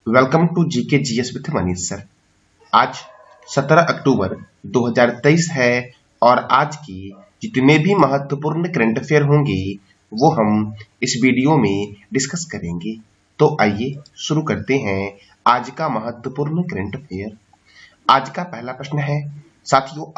Welcome to GK GS with Manish sir. आज 17 अक्टूबर 2023 है और आज की जितने भी महत्वपूर्ण करंट अफेयर होंगे वो हम इस वीडियो में डिस्कस करेंगे। तो आइए शुरू करते हैं आज का महत्वपूर्ण करंट अफेयर। आज का पहला प्रश्न है साथियों,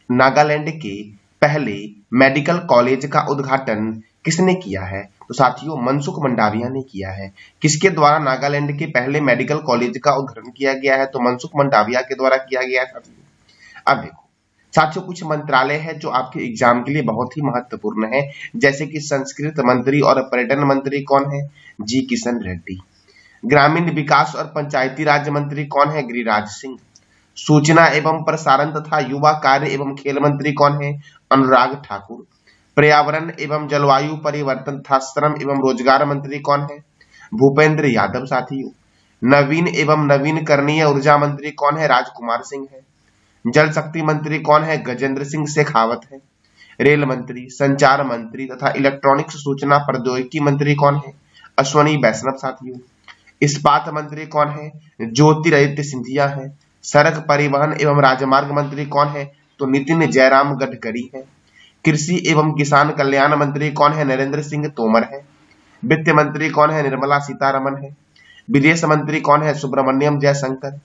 नागालैंड के पहले मेडिकल कॉलेज का उद्घाटन किसने किया है? तो साथियों मनसुख मंडाविया ने किया है। किसके द्वारा नागालैंड के पहले मेडिकल कॉलेज का उद्घाटन किया गया है? तो मनसुख मंडाविया के द्वारा किया गया है साथियों। अब देखो साथियों, कुछ मंत्रालय है जो आपके एग्जाम के लिए बहुत ही महत्वपूर्ण है, जैसे कि संस्कृत मंत्री और पर्यटन मंत्री कौन है? जी किशन रेड्डी। ग्रामीण विकास और पंचायती राज मंत्री कौन है? गिरिराज सिंह। सूचना एवं प्रसारण तथा युवा कार्य एवं खेल मंत्री कौन है? अनुराग ठाकुर। पर्यावरण एवं जलवायु परिवर्तन तथा श्रम एवं रोजगार मंत्री कौन है? भूपेंद्र यादव। साथियों नवीन एवं नवीनकरणीय ऊर्जा मंत्री कौन है? राजकुमार सिंह है। जल शक्ति मंत्री कौन है? गजेंद्र सिंह शेखावत है। रेल मंत्री, संचार मंत्री तथा इलेक्ट्रॉनिक्स सूचना प्रौद्योगिकी मंत्री कौन है? अश्वनी वैष्णव। साथियों इस्पात मंत्री कौन है? ज्योतिरादित्य सिंधिया है। सड़क परिवहन एवं राजमार्ग मंत्री कौन है? तो नितिन जयराम गडकरी है। कृषि एवं किसान कल्याण मंत्री कौन है? नरेंद्र सिंह तोमर है। वित्त मंत्री कौन है? निर्मला सीतारमण है। विदेश मंत्री कौन है? सुब्रमण्यम जयशंकर।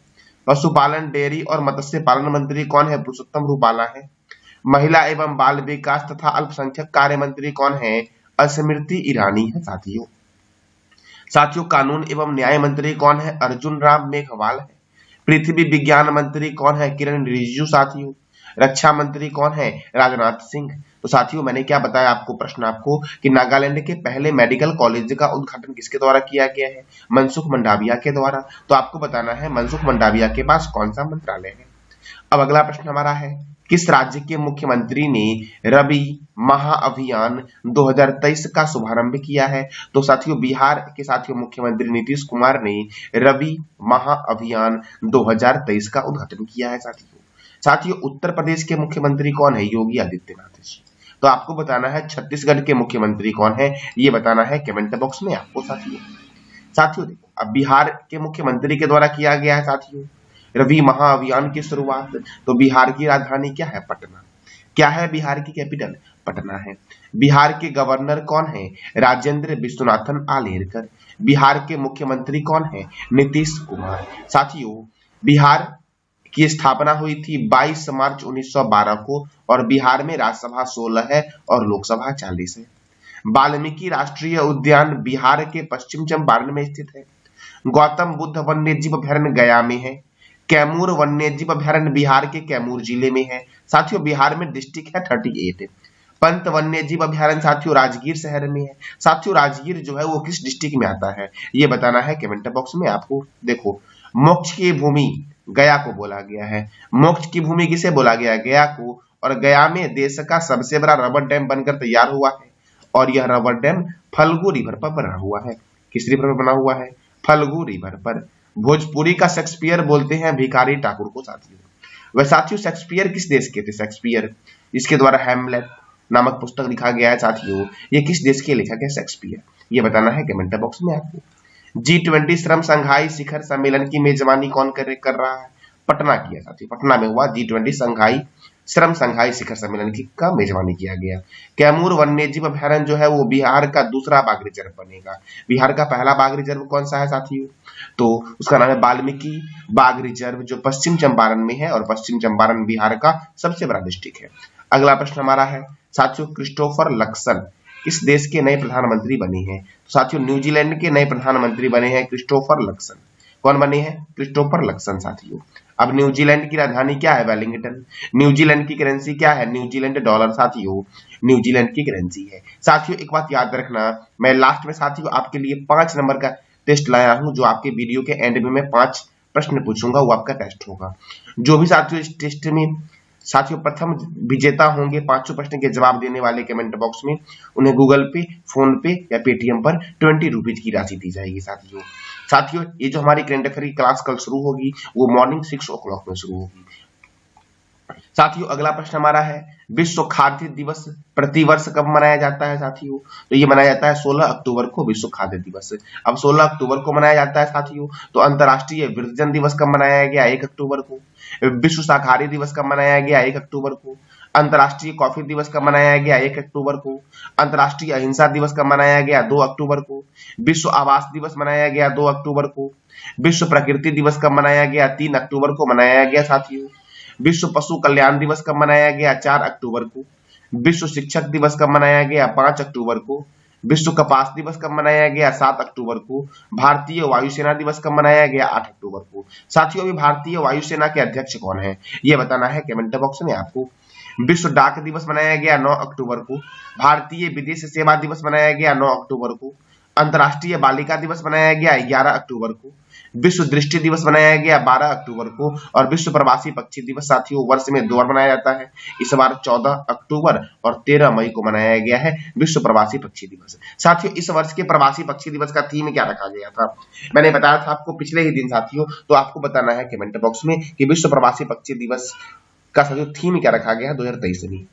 पशुपालन, डेयरी और मत्स्य पालन मंत्री कौन है? पुरुषोत्तम रूपाला है। महिला एवं बाल विकास तथा अल्पसंख्यक कार्य मंत्री कौन है? स्मृति ईरानी है। साथियों कानून एवं न्याय मंत्री कौन है? अर्जुन राम मेघवाल है। पृथ्वी विज्ञान मंत्री कौन है? किरण रिजिजू। साथियों रक्षा मंत्री कौन है? राजनाथ सिंह। तो साथियों मैंने क्या बताया आपको, प्रश्न आपको कि नागालैंड के पहले मेडिकल कॉलेज का उद्घाटन किसके द्वारा किया गया है? मनसुख मंडाविया के द्वारा। तो आपको बताना है मनसुख मंडाविया के पास कौन सा मंत्रालय है। अब अगला प्रश्न हमारा है, किस राज्य के मुख्यमंत्री ने रबी महाअभियान 2023 का शुभारंभ किया है? तो साथियों बिहार के साथियों मुख्यमंत्री नीतीश कुमार ने रबी महाअभियान 2023 का उद्घाटन किया है। साथियों उत्तर प्रदेश के मुख्यमंत्री कौन है? योगी आदित्यनाथ जी। तो आपको बताना है छत्तीसगढ़ के मुख्यमंत्री कौन है, ये बताना है कमेंट बॉक्स में आपको। साथियों देखो अब बिहार के मुख्यमंत्री के द्वारा किया गया है साथियों रबी महाअभियान की शुरुआत। तो बिहार की राजधानी क्या है? पटना। क्या है बिहार की कैपिटल? पटना है। बिहार के गवर्नर कौन है? राजेंद्र विश्वनाथन आलेरकर। बिहार के मुख्यमंत्री कौन है? नीतीश कुमार। साथियों बिहार की स्थापना हुई थी 22 मार्च 1912 को और बिहार में राज्यसभा 16 है और लोकसभा 40 है। वाल्मीकि राष्ट्रीय उद्यान बिहार के पश्चिम चंपारण में स्थित है। गौतम बुद्ध वन्यजीव अभयारण्य गया में है। कैमूर वन्यजीव अभयारण्य बिहार के कैमूर जिले में है। साथियों बिहार में डिस्ट्रिक्ट है 38। पंत वन्यजीव अभयारण्य साथियों राजगीर शहर में है। साथियों राजगीर जो है वो किस डिस्ट्रिक्ट में आता है, ये बताना है कमेंट बॉक्स में आपको। देखो मोक्ष की भूमि गया को बोला गया है। मोक्ष की भूमि किसे बोला गया? गया को। और गया में देश का सबसे बड़ा रबर डैम बनकर तैयार हुआ है और यह रबर डैम फल्गु रिवर पर बना हुआ है। किस रिवर पर बना हुआ है? फल्गु रिवर पर। भोजपुरी का शेक्सपियर बोलते हैं भिखारी ठाकुर को। साथियों वह साथियों शेक्सपियर किस देश के थे? शेक्सपियर इसके द्वारा हैमलेट नामक पुस्तक लिखा गया है। साथियों ये किस देश के लेखक है? शेक्सपियर, ये बताना है कमेंट बॉक्स में आपको। G20 श्रम संघाई शिखर सम्मेलन की मेजबानी कौन कर रहा है? पटना किया। साथियों पटना में हुआ G20 संघाई श्रम संघाई शिखर सम्मेलन का मेजबानी किया गया। कैमूर वन्यजीव अभयारण्य जो है वो बिहार का दूसरा बाघ रिजर्व बनेगा। बिहार का पहला बाघ रिजर्व कौन सा है साथियों? तो उसका नाम है वाल्मीकि बाघ रिजर्व जो पश्चिम चंपारण में है और पश्चिम चंपारण बिहार का सबसे बड़ा डिस्ट्रिक्ट है। अगला प्रश्न हमारा है साथियों, क्रिस्टोफर लक्सन किस देश के नए प्रधानमंत्री बने हैं? तो साथियों न्यूजीलैंड के नए प्रधानमंत्री बने हैं क्रिस्टोफर लक्सन। कौन बने हैं? Christopher Luxon. साथियों अब न्यूजीलैंड की राजधानी क्या है? वेलिंगटन। न्यूजीलैंड की करेंसी क्या है? New Zealand dollar. साथियों न्यूजीलैंड की करेंसी है। साथियों एक बात याद रखना, मैं लास्ट में साथियों आपके लिए 5 नंबर का टेस्ट लाया हूं, जो आपके वीडियो के एंड में मैं 5 प्रश्न पूछूंगा, वो आपका टेस्ट होगा। जो भी साथियों इस टेस्ट में साथियों प्रथम विजेता होंगे 5 प्रश्न के जवाब देने वाले कमेंट बॉक्स में उन्हें गूगल पे, फोन पे या पेटीएम पर 20 रुपीज की राशि दी जाएगी। साथियों ये जो हमारी करंट अफेयर की क्लास कल शुरू होगी वो मॉर्निंग 6 o'clock में शुरू होगी। साथियों अगला प्रश्न हमारा है, विश्व खाद्य दिवस प्रतिवर्ष कब मनाया जाता है साथियों? तो ये मनाया जाता है 16 अक्टूबर को विश्व खाद्य दिवस। अब 16 अक्टूबर को मनाया जाता है साथियों। तो अंतर्राष्ट्रीय वृद्धजन दिवस कब मनाया गया? 1 अक्टूबर को। विश्व शाकाहारी दिवस कब मनाया गया? 1 अक्टूबर को। अंतर्राष्ट्रीय कॉफी दिवस कब मनाया गया? 1 अक्टूबर को। अंतर्राष्ट्रीय अहिंसा दिवस कब मनाया गया? 2 अक्टूबर को। विश्व आवास दिवस मनाया गया 2 अक्टूबर को। विश्व प्रकृति दिवस कब मनाया गया? 3 अक्टूबर को मनाया गया साथियों। विश्व पशु कल्याण दिवस कब मनाया गया? 4 अक्टूबर को। विश्व शिक्षक दिवस कब मनाया गया? 5 अक्टूबर को। विश्व कपास दिवस कब मनाया गया? 7 अक्टूबर को। भारतीय वायुसेना दिवस कब मनाया गया? 8 अक्टूबर को। साथियों अभी भारतीय वायुसेना के अध्यक्ष कौन है ये बताना है कमेंट बॉक्स में आपको। विश्व डाक दिवस मनाया गया 9 अक्टूबर को। भारतीय विदेश सेवा दिवस मनाया गया 9 अक्टूबर को। अंतर्राष्ट्रीय बालिका दिवस मनाया गया 11 अक्टूबर को। विश्व दृष्टि दिवस मनाया गया 12 अक्टूबर को। और विश्व प्रवासी पक्षी दिवस साथियों वर्ष में 2 बार मनाया जाता है। इस बार 14 अक्टूबर और 13 मई को मनाया गया है विश्व प्रवासी पक्षी दिवस। साथियों इस वर्ष के प्रवासी पक्षी दिवस का थीम क्या रखा गया था? मैंने बताया था आपको पिछले ही दिन साथियों, तो आपको बताना है कमेंट बॉक्स में कि विश्व प्रवासी पक्षी दिवस का साथियों थीम क्या रखा गया है 2023 में।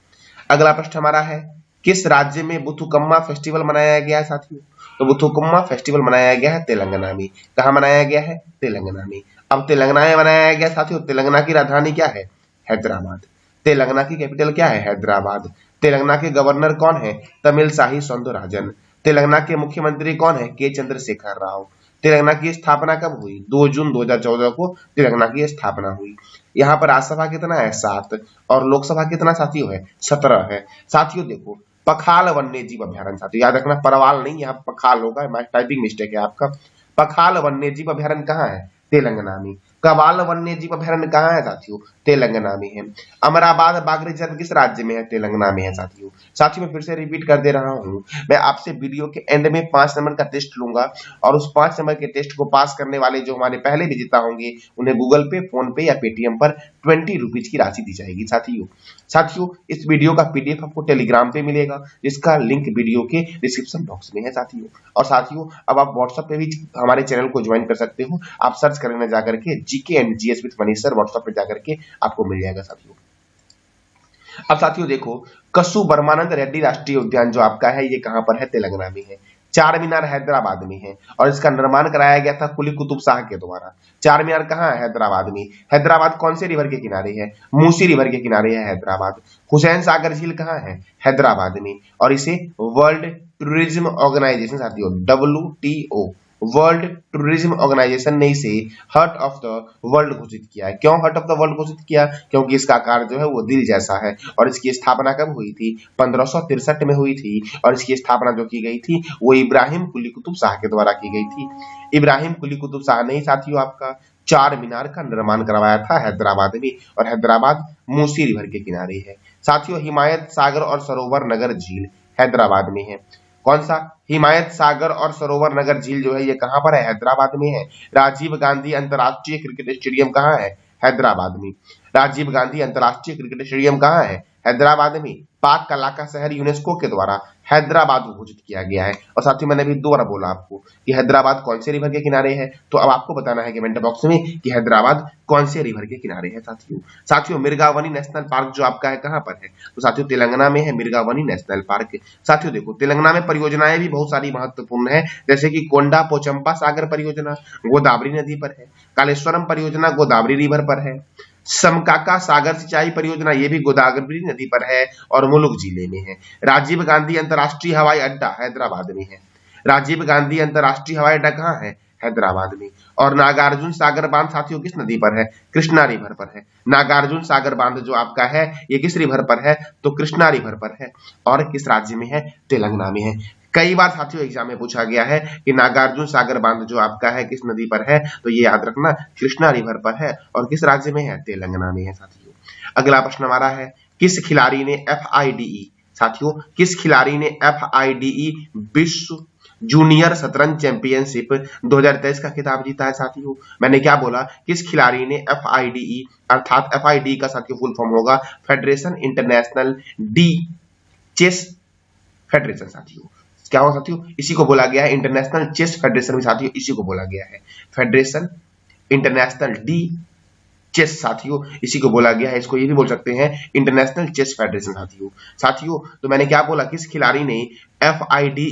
अगला प्रश्न हमारा है, किस राज्य में बुथुकम्मा फेस्टिवल मनाया गया है साथियों? तो बुथुकम्मा फेस्टिवल मनाया गया है तेलंगाना में। कहाँ मनाया गया है? तेलंगाना में। अब तेलंगाना में मनाया गया साथियों। तेलंगाना की राजधानी क्या है? हैदराबाद। तेलंगाना की कैपिटल क्या है? हैदराबाद। तेलंगाना के गवर्नर कौन है? तमिलसाई सौंदरराजन। तेलंगाना के मुख्यमंत्री कौन है? के चंद्रशेखर राव। तेलंगाना की स्थापना कब हुई? 2 जून 2014 को तेलंगाना की स्थापना हुई। यहाँ पर राज्यसभा कितना है? 7 और लोकसभा कितना साथियों है? 17 है। साथियों देखो पखाल वन्य जीव अभ्यारण्य, साथियों याद रखना परवाल नहीं यहाँ पखाल होगा, टाइपिंग मिस्टेक है आपका। पखाल वन्य जीव अभ्यारण्य कहाँ है? तेलंगाना में। कवाल वन्य जीव अभ्यारण्य कहाँ है साथियों? तेलंगाना में है। अमराबाद बाघ रिजर्व किस राज्य में है? तेलंगाना में है साथियों। साथियों मैं फिर से रिपीट कर दे रहा हूँ, मैं आपसे वीडियो के एंड में 5 नंबर का टेस्ट लूंगा और उस 5 नंबर के टेस्ट को पास करने वाले जो हमारे पहले विजेता होंगे उन्हें गूगल पे, फोन पे या पेटीएम पर 20 रुपीज की राशि दी जाएगी साथियों। साथियों इस वीडियो का पीडीएफ आपको टेलीग्राम पे मिलेगा जिसका लिंक वीडियो के डिस्क्रिप्शन बॉक्स में है साथियों। और साथियों अब आप व्हाट्सएप पे भी हमारे चैनल को ज्वाइन कर सकते हो, आप सर्च करने जाकर के GK and GS with Manish sir WhatsApp पे जाकर के आपको मिल जाएगा साथियों। अब साथियों देखो कस्सू ब्रह्मानंद रेड्डी राष्ट्रीय उद्यान जो आपका है ये कहां पर है? तेलंगाना में है। चार मीनार हैदराबाद में है और इसका निर्माण कराया गया था कुली कुतुब शाह के द्वारा। चार मीनार कहाँ है? हैदराबाद में। हैदराबाद कौन से रिवर के किनारे है? मूसी रिवर के किनारे है हैदराबाद। हुसैन सागर झील कहाँ है? हैदराबाद में। और इसे वर्ल्ड टूरिज्म ऑर्गेनाइजेशन साथियों WTO वर्ल्ड टूरिज्म ऑर्गेनाइजेशन ने इसे हर्ट ऑफ द वर्ल्ड घोषित किया है। क्यों हर्ट ऑफ द वर्ल्ड घोषित किया? क्योंकि इसका आकार जो है वो दिल जैसा है और इसकी स्थापना कब हुई थी? 1563 में हुई थी और इसकी स्थापना जो की गई थी वो इब्राहिम कुली कुतुब शाह के द्वारा की गई थी। इब्राहिम कुली कुतुब शाह ने साथियों आपका चार मीनार का निर्माण करवाया था हैदराबाद में और हैदराबाद मूसी रिवर के किनारे है। साथियों हिमायत सागर और सरोवर नगर झील हैदराबाद में है। कौन सा? हिमायत सागर और सरोवर नगर झील जो है ये कहां पर है? हैदराबाद में है। राजीव गांधी अंतरराष्ट्रीय क्रिकेट स्टेडियम कहां है? हैदराबाद में। राजीव गांधी अंतरराष्ट्रीय क्रिकेट स्टेडियम कहां है? हैदराबाद में। पाक कला का शहर यूनेस्को के द्वारा हैदराबाद घोषित किया गया है। और साथियों मैंने भी दोबारा बोला आपको कि हैदराबाद कौन से रिवर के किनारे है, तो अब आपको बताना है कमेंट बॉक्स में कि हैदराबाद कौन से रिवर के किनारे है साथियों। साथियों मिर्गावनी नेशनल पार्क जो आपका है कहां पर है? तो साथियों तेलंगाना में है मिर्गावनी नेशनल पार्क। साथियों देखो तेलंगाना में परियोजनाएं भी बहुत सारी महत्वपूर्ण है जैसे कि कोंडा पोचंपा सागर परियोजना गोदावरी नदी पर है। कालेश्वरम परियोजना गोदावरी रिवर पर है। समकाका सागर सिंचाई परियोजना ये भी गोदावरी नदी पर है और मुलुगु जिले में है। राजीव गांधी अंतरराष्ट्रीय हवाई अड्डा हैदराबाद में है। राजीव गांधी अंतरराष्ट्रीय हवाई अड्डा कहाँ है? हैदराबाद में। और नागार्जुन सागर बांध साथियों किस नदी पर है? कृष्णा रिवर पर है। नागार्जुन सागर बांध जो आपका है ये किस रिवर पर है? तो कृष्णा रिवर पर है। और किस राज्य में है? तेलंगाना में है। कई बार साथियों एग्जाम में पूछा गया है कि नागार्जुन सागर बांध जो आपका है किस नदी पर है, तो ये याद रखना कृष्णा रिवर पर है और किस राज्य में है? तेलंगाना में है साथियों। अगला प्रश्न हमारा है, किस खिलाड़ी ने FIDE साथियों किस खिलाड़ी ने FIDE विश्व जूनियर शतरंज चैंपियनशिप 2023 का खिताब जीता है साथियों? मैंने क्या बोला? किस खिलाड़ी ने FIDE अर्थात FIDE का साथियों फुल फॉर्म होगा federation international de chess federation साथियों। क्या हो साथियों? इसी को बोला गया है इंटरनेशनल चेस फेडरेशन में साथियों, इसी को बोला गया है फेडरेशन इंटरनेशनल डी चेस साथियों, इसी को बोला गया है। इसको ये भी बोल सकते हैं इंटरनेशनल चेस फेडरेशन साथियों। तो मैंने क्या बोला, किस खिलाड़ी ने FIDE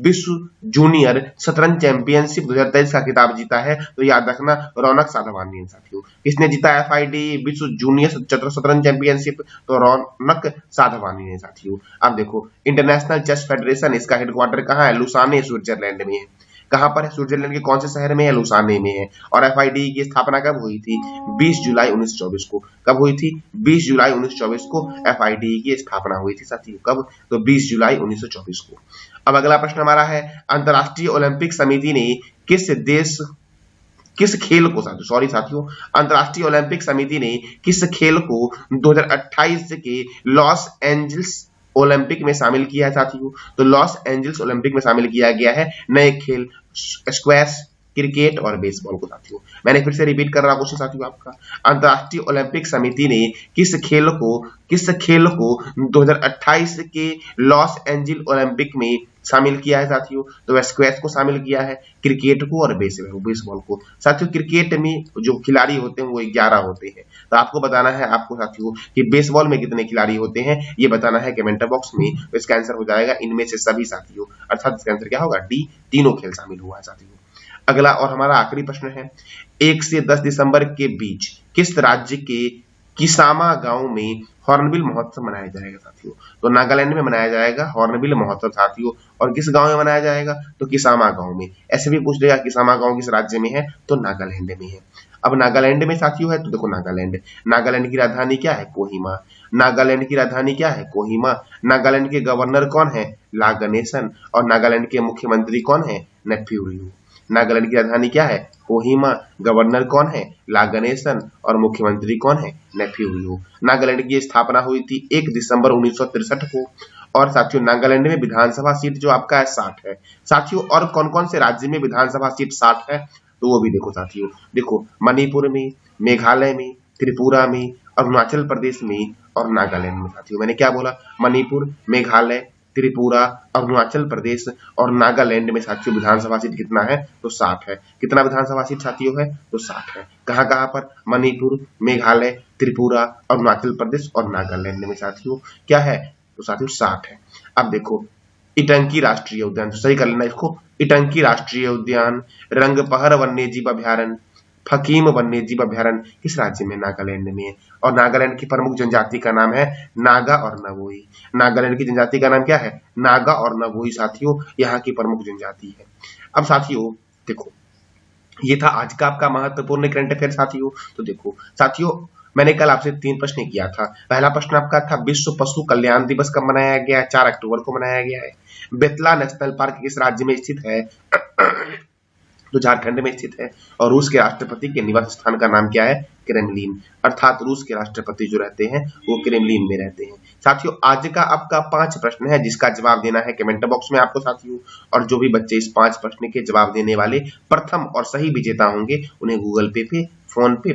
विश्व जूनियर शतरंज चैंपियनशिप 2023 का खिताब जीता है? तो याद रखना रौनक साधवानी ने साथियों। किसने जीता FIDE विश्व जूनियर शतरंज चैंपियनशिप? तो रौनक साधवानी ने साथियों। अब देखो इंटरनेशनल चेस फेडरेशन, इसका हेडक्वार्टर कहाँ है? लुसाने स्विट्जरलैंड में है। कहां पर है? स्विट्जरलैंड के कौन से शहर में है? लुसाने में है। और FIDE की स्थापना कब हुई थी? 20 जुलाई 1924 को। कब हुई थी? 20 जुलाई 1924 को FIDE की स्थापना हुई थी साथियों। कब? तो 20 जुलाई 1924 को। अब अगला प्रश्न हमारा है, अंतरराष्ट्रीय ओलंपिक समिति ने किस खेल को साथियों, अंतरराष्ट्रीय ओलंपिक समिति ने किस खेल को 2028 के लॉस एंजल्स ओलंपिक में शामिल किया है साथियों? तो लॉस एंजल्स ओलंपिक में शामिल किया गया है नए खेल स्क्वैश, क्रिकेट और बेसबॉल को साथियों। मैंने फिर से रिपीट कर रहा क्वेश्चन साथियों आपका, अंतरराष्ट्रीय ओलंपिक समिति ने किस खेल को 2028 के लॉस एंजल्स ओलंपिक में शामिल किया है साथियों? तो वह स्क्वैश को शामिल किया है, क्रिकेट को और बेसबॉल को साथियों। क्रिकेट में जो खिलाड़ी होते हैं वो 11 होते हैं। तो आपको बताना है आपको साथियों कि बेसबॉल में कितने खिलाड़ी होते हैं, ये बताना है कमेंट बॉक्स में। तो इसका आंसर हो जाएगा इनमें से सभी साथियों, अर्थात इसका आंसर क्या होगा? डी, तीनों खेल शामिल हुआ है साथियों। अगला और हमारा आखिरी प्रश्न है, 1 से 10 दिसंबर के बीच किस राज्य के किसामा गांव में हॉर्नबिल महोत्सव मनाया जाएगा साथियों? तो नागालैंड में मनाया जाएगा हॉर्नबिल महोत्सव साथियों। और किस गांव में मनाया जाएगा? तो किसामा गांव में। ऐसे भी पूछ लेगा किसामा गांव किस राज्य में है? तो नागालैंड में है। अब नागालैंड में साथियों है, तो देखो नागालैंड की राजधानी क्या है? कोहिमा। नागालैंड की राजधानी क्या है? कोहिमा। नागालैंड के गवर्नर कौन है? ला गणेशन। और नागालैंड के मुख्यमंत्री कौन है? नेफ्यू रियो। नागालैंड की राजधानी क्या है? कोहिमा। गवर्नर कौन है? ला गणेशन। और मुख्यमंत्री कौन है? नेफ्यू रियो। नागालैंड की स्थापना हुई थी 1 दिसंबर 1963 को। और साथियों नागालैंड में विधानसभा सीट जो आपका है 60 है साथियों। और कौन कौन से राज्य में विधानसभा सीट 60 है? तो वो भी देखो साथियों, देखो मणिपुर में, मेघालय में, त्रिपुरा में, अरुणाचल प्रदेश में और नागालैंड में साथियों। मैंने क्या बोला? मणिपुर, मेघालय, त्रिपुरा, अरुणाचल प्रदेश और नागालैंड में साथियों विधानसभा सीट कितना है? तो 60 है। कितना विधानसभा सीट साथियों है? तो 60 है। कहाँ कहाँ पर? मणिपुर, मेघालय, त्रिपुरा, अरुणाचल प्रदेश और नागालैंड में साथियों क्या है? तो साथियों 60 है। अब देखो इटंकी राष्ट्रीय उद्यान, तो सही कर लेना इसको, इटंकी राष्ट्रीय उद्यान, रंगपहर वन्यजीव अभ्यारण्य, फकीम वन्यजीव अभ्यारण्य किस राज्य में? नागालैंड में है। और नागालैंड की प्रमुख जनजाति का नाम है नागा और नवोई। नागालैंड की जनजाति का नाम क्या है? नागा और नवोई साथियों, यहाँ की प्रमुख जनजाति है। अब साथियों देखो, ये था आज का आपका महत्वपूर्ण करंट अफेयर साथियों। तो देखो साथियों, मैंने कल आपसे 3 प्रश्न किया था। पहला प्रश्न आपका था विश्व पशु कल्याण दिवस कब मनाया गया है? 4 अक्टूबर को मनाया गया है। बेतला नेशनल पार्क किस राज्य में स्थित है? तो झारखंड में स्थित है। और रूस के राष्ट्रपति के निवास स्थान का नाम क्या है? क्रेमलिन। अर्थात रूस के राष्ट्रपति जो रहते हैं वो क्रेमलिन में रहते हैं साथियों। आज का आपका 5 प्रश्न है जिसका जवाब देना है कमेंट बॉक्स में आपको साथियों। और जो भी बच्चे इस 5 प्रश्न के जवाब देने वाले प्रथम और सही विजेता होंगे उन्हें गूगल पे, फोन पे,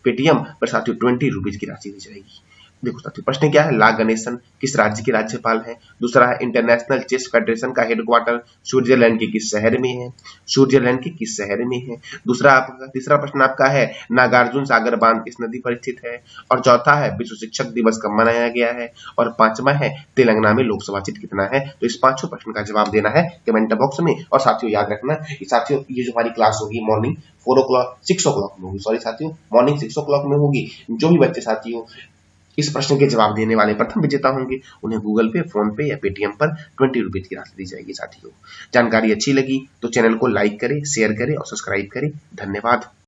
पेटीएम पर साथियों 20 रुपीज की राशि दी जाएगी। देखो साथियों प्रश्न क्या है? ला गणेशन किस राज्य के राज्यपाल हैं? दूसरा है इंटरनेशनल चेस फेडरेशन का हेडक्वार्टर स्विट्जरलैंड के किस शहर में है? स्विट्जरलैंड के किस शहर में है? तीसरा प्रश्न आपका है नागार्जुन सागर बांध किस नदी पर स्थित है? और चौथा है विश्व शिक्षक दिवस कब मनाया गया है? और 5वां है तेलंगाना में लोकसभा सीट कितना है? तो इस 5 प्रश्न का जवाब देना है कमेंट बॉक्स में। और साथियों याद रखना साथियों, ये जो हमारी क्लास होगी मॉर्निंग 6 o'clock में होगी, सॉरी साथियों मॉर्निंग 6 o'clock में होगी। जो भी बच्चे साथियों इस प्रश्न के जवाब देने वाले प्रथम विजेता होंगे उन्हें गूगल पे, फोन पे या पेटीएम पर 20 रुपीज की राशि दी जाएगी साथियों। जानकारी अच्छी लगी तो चैनल को लाइक करें, शेयर करें और सब्सक्राइब करें। धन्यवाद।